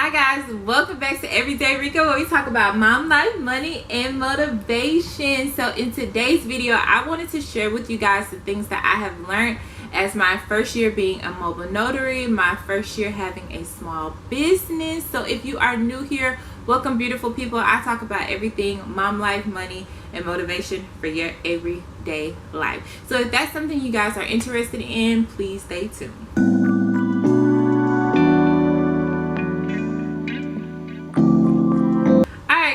Hi guys, welcome back to Everydayrika, where we talk about mom life, money, and motivation. So in today's video, I wanted to share with you guys the things that I have learned as my first year being a mobile notary, my first year having a small business. So if you are new here, welcome beautiful people. I talk about everything mom life, money, and motivation for your everyday life. So if that's something you guys are interested in, please stay tuned.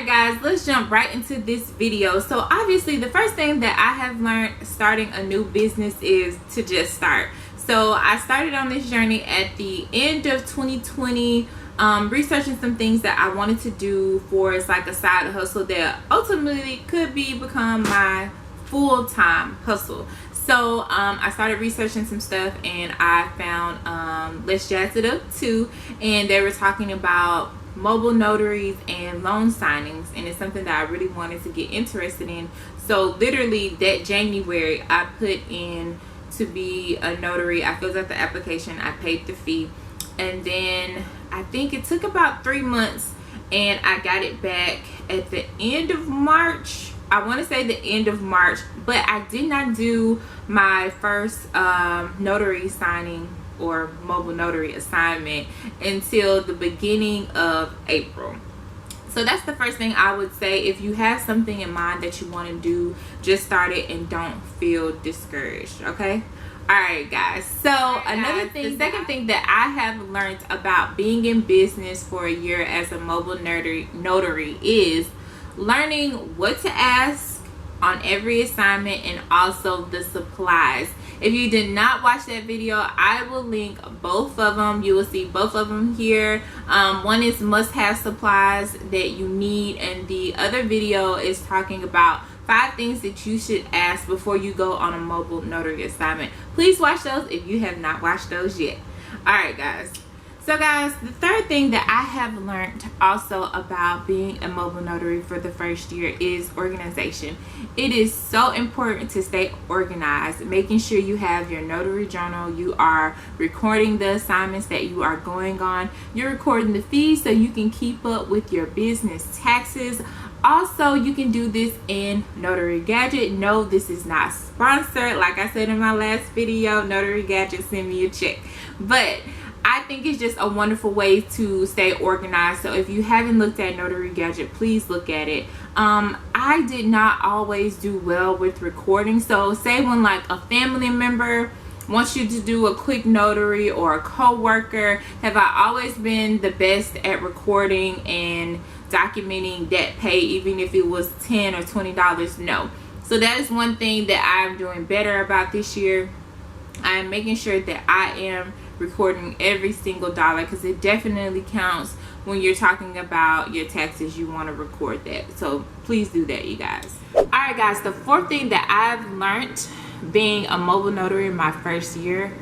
Guys, let's jump right into this video. So obviously the first thing that I have learned starting a new business is to just start. So I started on this journey at the end of 2020, researching some things that I wanted to do for it's like a side hustle that ultimately could become my full-time hustle. So I started researching some stuff and I found Let's Jazz It Up too, and they were talking about mobile notaries and loan signings, and it's something that I really wanted to get interested in. So literally that January I put in to be a notary. I filled out the application, I paid the fee, and then I think it took about 3 months and I got it back at the end of March. I want to say the end of March, but I did not do my first notary signing or mobile notary assignment until the beginning of April. So that's the first thing I would say. If you have something in mind that you want to do, just start it and don't feel discouraged, okay? All right guys, so the second thing that I have learned about being in business for a year as a mobile notary is learning what to ask on every assignment and also the supplies. If you did not watch that video, I will link both of them. You will see both of them here. One is must-have supplies that you need, and the other video is talking about 5 things that you should ask before you go on a mobile notary assignment. Please watch those if you have not watched those yet. All right guys, so guys, the third thing that I have learned also about being a mobile notary for the first year is organization. It is so important to stay organized, making sure you have your notary journal, you are recording the assignments that you are going on, you're recording the fees so you can keep up with your business taxes. Also, you can do this in Notary Gadget. No, this is not sponsored. Like I said in my last video, Notary Gadget, send me a check. But I think it's just a wonderful way to stay organized. So if you haven't looked at Notary Gadget, please look at it. I did not always do well with recording. So say when like a family member wants you to do a quick notary or a co-worker, have I always been the best at recording and documenting that pay, even if it was $10 or $20? No. So that is one thing that I'm doing better about this year. I am making sure that I am recording every single dollar, because it definitely counts when you're talking about your taxes. You want to record that, so please do that, you guys. All right guys, the fourth thing that I've learned being a mobile notary in my first year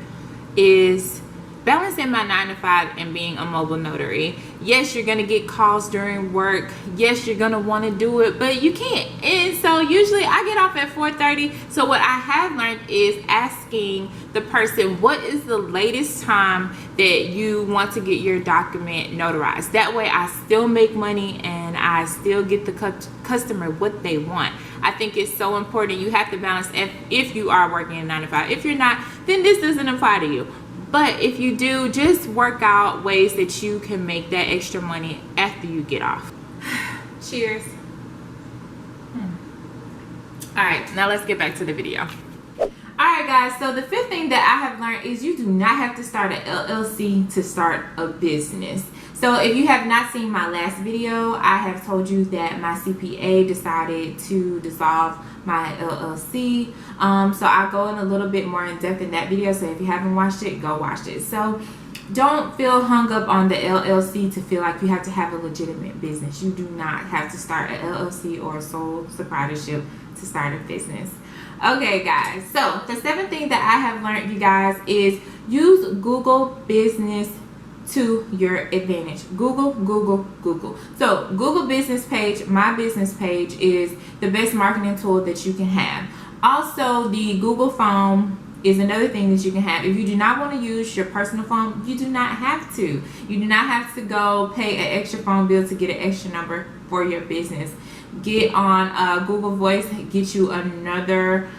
is balancing my 9-to-5 and being a mobile notary. Yes, you're gonna get calls during work. Yes, you're gonna want to do it, but you can't. And so usually I get off at 4:30. So what I have learned is asking the person, what is the latest time that you want to get your document notarized? That way I still make money and I still get the customer what they want. I think it's so important. You have to balance if you are working a 9-to-5. If you're not, then this doesn't apply to you. But if you do, just work out ways that you can make that extra money after you get off. Cheers. All right, now let's get back to the video. Alright guys, so the fifth thing that I have learned is you do not have to start an LLC to start a business. So if you have not seen my last video, I have told you that my CPA decided to dissolve my LLC. So I'll go in a little bit more in depth in that video. So if you haven't watched it, go watch it. So don't feel hung up on the LLC to feel like you have to have a legitimate business. You do not have to start an LLC or a sole proprietorship to start a business. Okay guys, so the seventh thing that I have learned, you guys, is use Google Business to your advantage. Google. So Google Business Page, my business page, is the best marketing tool that you can have. Also, the Google phone is another thing that you can have. If you do not want to use your personal phone, you do not have to. You do not have to go pay an extra phone bill to get an extra number for your business. Get on Google Voice, get you another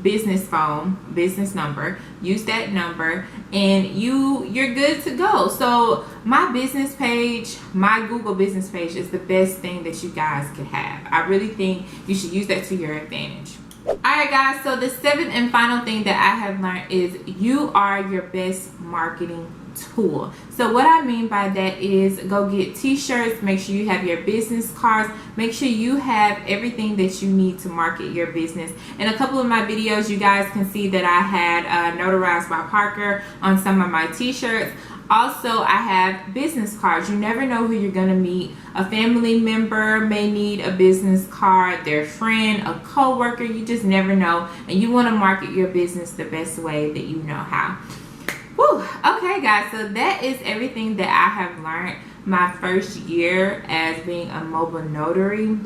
business phone, business number. Use that number and you're good to go. So my business page, my Google business page is the best thing that you guys could have. I really think you should use that to your advantage. Alright guys, so the seventh and final thing that I have learned is you are your best marketing tool. So what I mean by that is go get t-shirts, make sure you have your business cards, make sure you have everything that you need to market your business. In a couple of my videos, you guys can see that I had notarized by Parker on some of my t-shirts. Also, I have business cards. You never know who you're going to meet. A family member may need a business card, their friend, a co-worker. You just never know. And you want to market your business the best way that you know how. Woo. Okay, guys. So that is everything that I have learned my first year as being a mobile notary.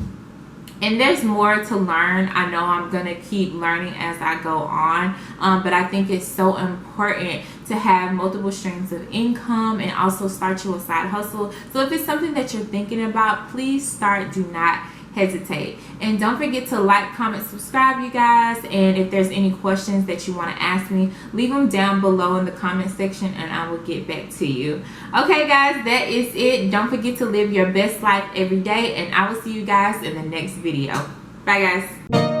And there's more to learn. I know I'm going to keep learning as I go on. But I think it's so important to have multiple streams of income and also start your side hustle. So if it's something that you're thinking about, please start. Do not hesitate. And don't forget to like, comment, subscribe, you guys. And if there's any questions that you want to ask me, leave them down below in the comment section and I will get back to you. Okay guys, that is it. Don't forget to live your best life every day, and I will see you guys in the next video. Bye guys.